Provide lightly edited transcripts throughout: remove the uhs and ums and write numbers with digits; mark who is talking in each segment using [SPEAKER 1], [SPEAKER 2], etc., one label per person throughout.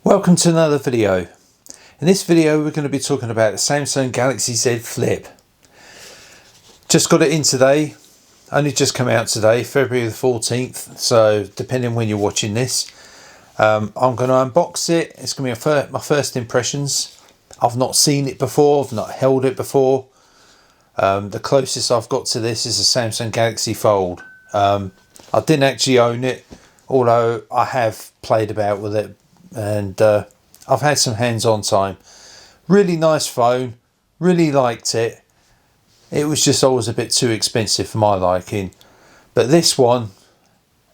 [SPEAKER 1] Welcome to another video. In this video we're going to be talking about the Samsung Galaxy Z Flip. Just got it in today, only just come out today, February the 14th, so depending when you're watching this. I'm going to unbox it. It's going to be my first impressions. I've not seen it before, I've not held it before. The closest I've got to this is a Samsung Galaxy Fold. I didn't actually own it, although I have played about with it. And I've had some hands-on time. Really nice phone, really liked it. It was just always a bit too expensive for my liking, but this one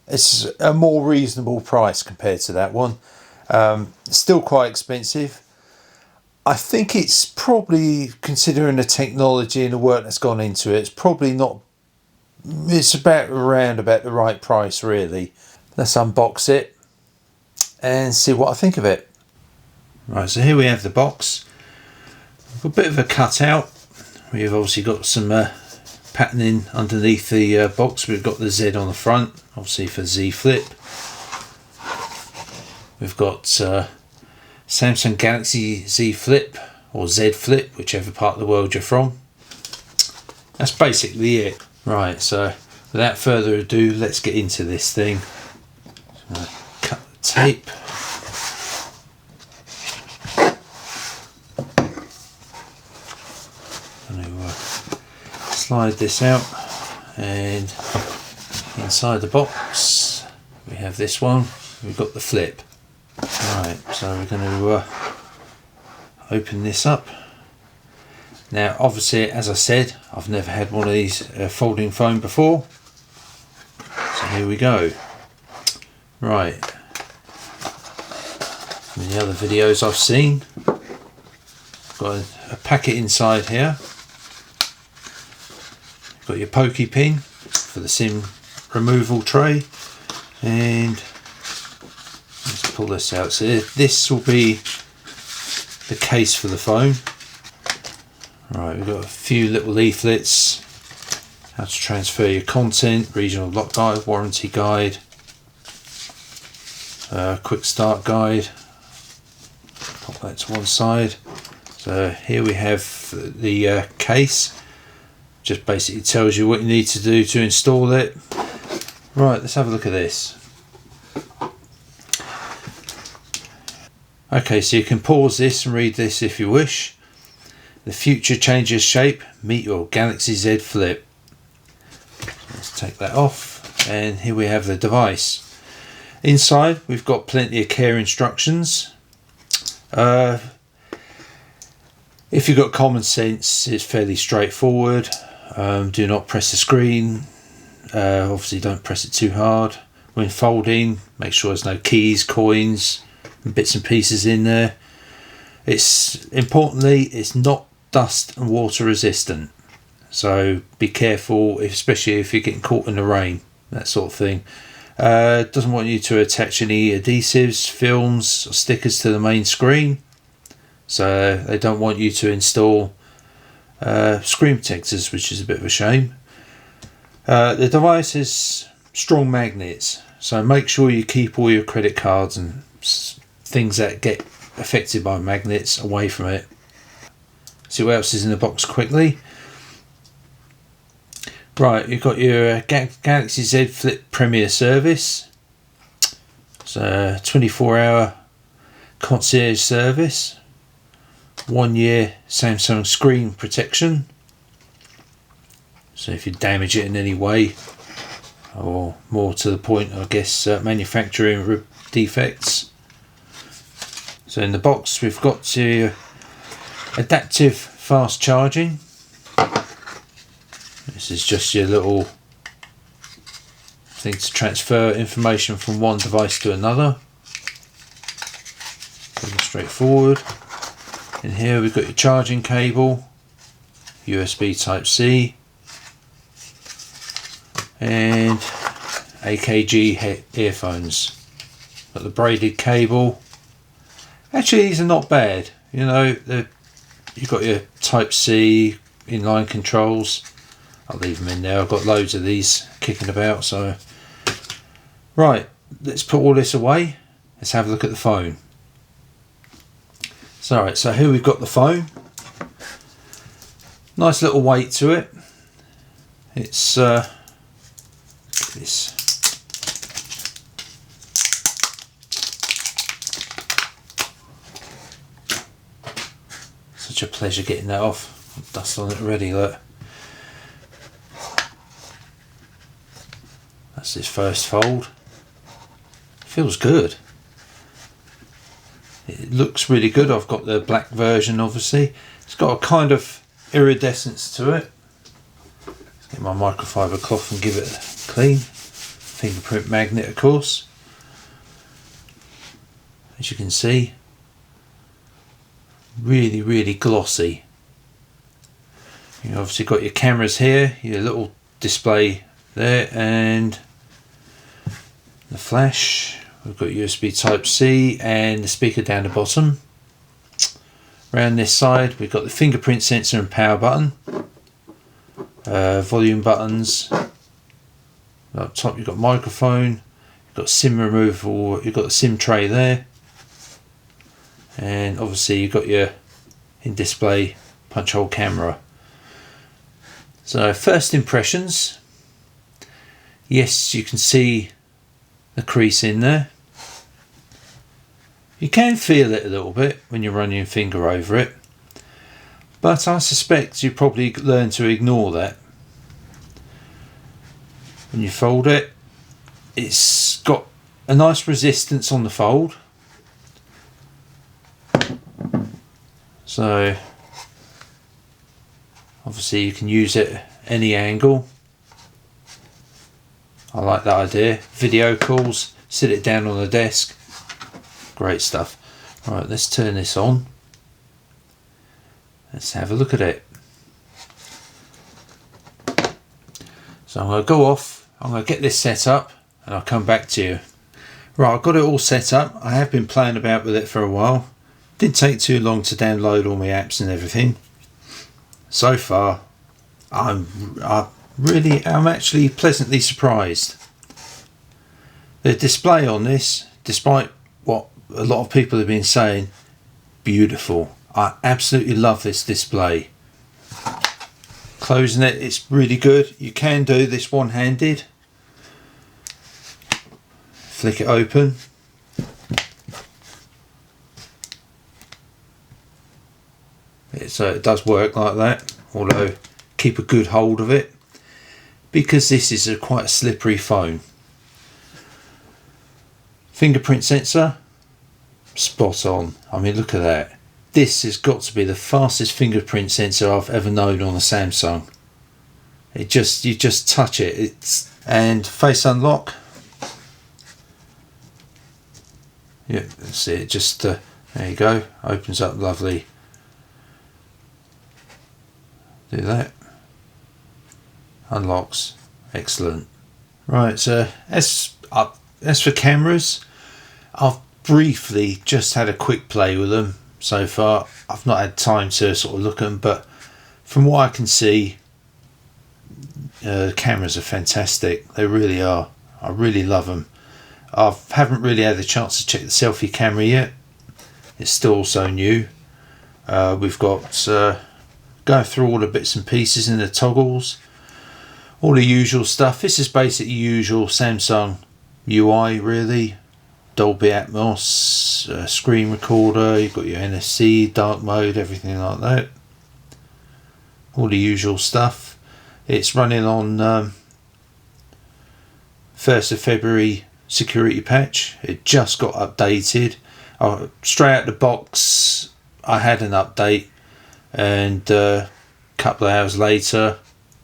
[SPEAKER 1] is a more reasonable price compared to that one. Still quite expensive. I think it's probably, considering the technology and the work that's gone into it, it's probably not, it's around about the right price really. Let's unbox it and see what I think of it. Right, so here we have the box. A bit of a cutout. We've obviously got some patterning underneath the box. We've got the Z on the front, obviously for Z Flip. We've got Samsung Galaxy Z Flip or Z Flip, whichever part of the world you're from. That's basically it. Right, so without further ado, let's get into this thing. So, cut the tape. Slide this out, and inside the box we have this one. We've got the Flip. Right, so we're going to open this up. Now obviously, as I said, I've never had one of these folding phone before, so here we go. Right, from the other videos I've seen, got a packet inside here. Got your pokey pin for the SIM removal tray, and let's pull this out. So this will be the case for the phone. Right, we've got a few little leaflets, how to transfer your content, regional lock guide, warranty guide, quick start guide. Pop that to one side. So here we have the case. Just basically tells you what you need to do to install it. Right, let's have a look at this. Okay, so you can pause this and read this if you wish. The future changes shape, meet your Galaxy Z Flip. Let's take that off, and here we have the device. Inside we've got plenty of care instructions. If you've got common sense, it's fairly straightforward. Do not press the screen. Obviously don't press it too hard. When folding, make sure there's no keys, coins and bits and pieces in there. Importantly, it's not dust and water resistant, so be careful, especially if you're getting caught in the rain, that sort of thing. Doesn't want you to attach any adhesives, films or stickers to the main screen, so they don't want you to install screen protectors, which is a bit of a shame. The device has strong magnets, so make sure you keep all your credit cards and things that get affected by magnets away from it. See what else is in the box quickly. Right, you've got your Galaxy Z Flip Premier service. It's a 24-hour concierge service. 1 year Samsung screen protection, so if you damage it in any way, or more to the point I guess, manufacturing defects. So in the box we've got your adaptive fast charging. This is just your little thing to transfer information from one device to another. Pretty straightforward. In here we've got your charging cable, USB Type-C, and AKG earphones. Got the braided cable. Actually, these are not bad. You know, you've got your Type-C inline controls. I'll leave them in there. I've got loads of these kicking about. So, right, let's put all this away. Let's have a look at the phone. So, right, so here we've got the phone. Nice little weight to it. It's this. Such a pleasure getting that off. Dust on it already, look. That's this first fold. Feels good. It looks really good. I've got the black version, obviously. It's got a kind of iridescence to it. Let's get my microfiber cloth and give it a clean. Fingerprint magnet, of course. As you can see, really, really glossy. You've obviously got your cameras here, your little display there, and the flash. We've got USB Type-C and the speaker down the bottom. Around this side we've got the fingerprint sensor and power button, volume buttons. Up top you've got microphone, you've got SIM removal, you've got the SIM tray there, and obviously you've got your in-display punch hole camera. So first impressions, yes, you can see the crease in there. You can feel it a little bit when you run your finger over it, but I suspect you probably learn to ignore that. When you fold it, it's got a nice resistance on the fold, so obviously you can use it at any angle. I like that idea. Video calls, sit it down on the desk, great stuff. Right, let's turn this on. Let's have a look at it. So I'm going to go off, I'm going to get this set up and I'll come back to you. Right, I've got it all set up. I have been playing about with it for a while. Didn't take too long to download all my apps and everything. So far, I'm actually pleasantly surprised. The display on this, despite what a lot of people have been saying, beautiful. I absolutely love this display. Closing it, it's really good. You can do this one-handed. Flick it open. So it does work like that, although keep a good hold of it, because this is quite a slippery phone. Fingerprint sensor, spot on. I mean, look at that. This has got to be the fastest fingerprint sensor I've ever known on a Samsung. You just touch it. And face unlock. Yeah, see it just there you go. Opens up lovely. Do that. Unlocks. Excellent. Right, so as for cameras, I've briefly just had a quick play with them so far. I've not had time to sort of look at them, but from what I can see, the cameras are fantastic. They really are. I really love them. I haven't really had a chance to check the selfie camera yet. It's still so new. We've got going through all the bits and pieces and the toggles, all the usual stuff. This is basically usual Samsung UI, really. Dolby Atmos, screen recorder, you've got your NFC, dark mode, everything like that. All the usual stuff. It's running on 1st of February security patch. It just got updated. Straight out the box I had an update, and a couple of hours later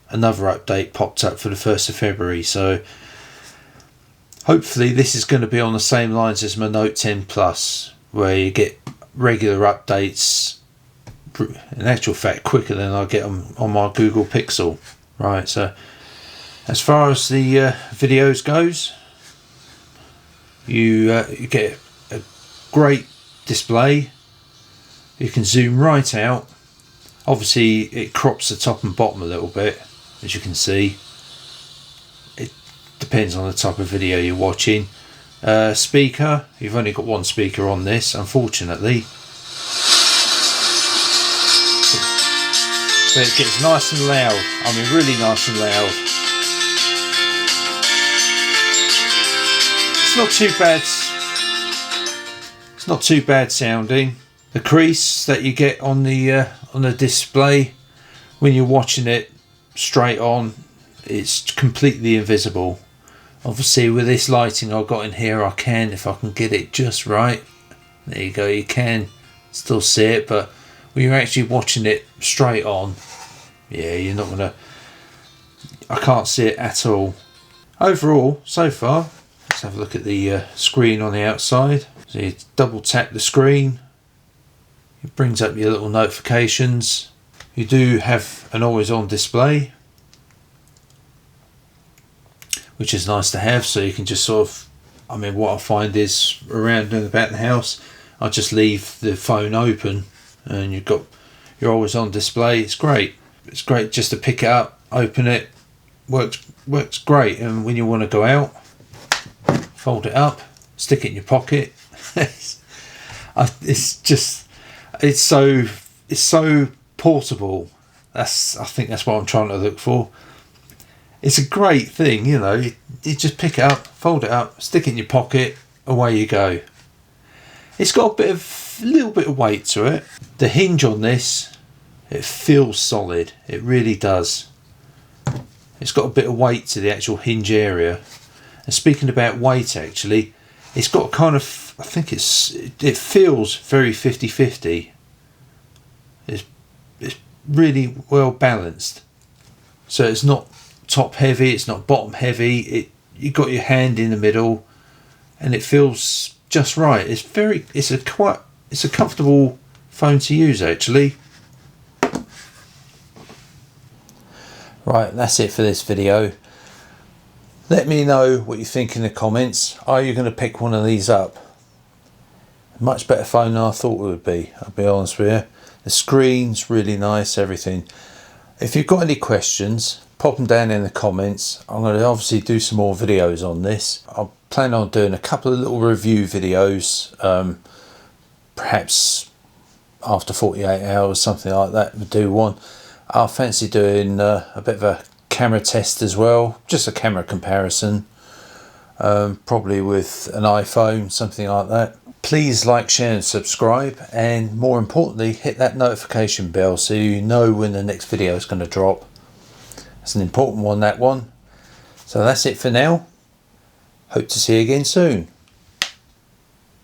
[SPEAKER 1] another update popped up for the 1st of February. So hopefully this is going to be on the same lines as my Note 10 Plus, where you get regular updates, in actual fact quicker than I get on my Google Pixel. Right, so as far as the videos goes, you get a great display. You can zoom right out. Obviously it crops the top and bottom a little bit, as you can see. It depends on the type of video you're watching. Speaker, you've only got one speaker on this, unfortunately. but it gets nice and loud. I mean really nice and loud. It's not too bad. It's not too bad sounding. The crease that you get on the display when you're watching it straight on, it's completely invisible. Obviously with this lighting I've got in here, I can, if I can get it just right, there you go, you can still see it, but when you're actually watching it straight on, yeah, you're not gonna, I can't see it at all. Overall, so far, let's have a look at the screen on the outside. So you double tap the screen, it brings up your little notifications. You do have an always on display, which is nice to have, so you can just sort of, I mean what I find is around and about the house, I just leave the phone open and you've got your always on display. It's great. It's great just to pick it up, open it, works great. And when you want to go out, fold it up, stick it in your pocket. It's so portable. I think that's what I'm trying to look for. It's a great thing, you know, you just pick it up, fold it up, stick it in your pocket, away you go. It's got a little bit of weight to it. The hinge on this, it feels solid, it really does. It's got a bit of weight to the actual hinge area. And speaking about weight, actually, it's got kind of, I think it feels very 50-50. It's really well balanced. So it's not top heavy, it's not bottom heavy. You got your hand in the middle, and it feels just right. It's a comfortable phone to use actually. Right, that's it for this video. Let me know what you think in the comments. Are you going to pick one of these up? Much better phone than I thought it would be, I'll be honest with you. The screen's really nice, everything. If you've got any questions, pop them down in the comments. I'm going to obviously do some more videos on this. I plan on doing a couple of little review videos, perhaps after 48 hours, something like that. We'll do one. I fancy doing a bit of a camera test as well, just a camera comparison, probably with an iPhone, something like that. Please like, share and subscribe, and more importantly hit that notification bell so you know when the next video is going to drop. It's an important one, that one. So that's it for now. Hope to see you again soon.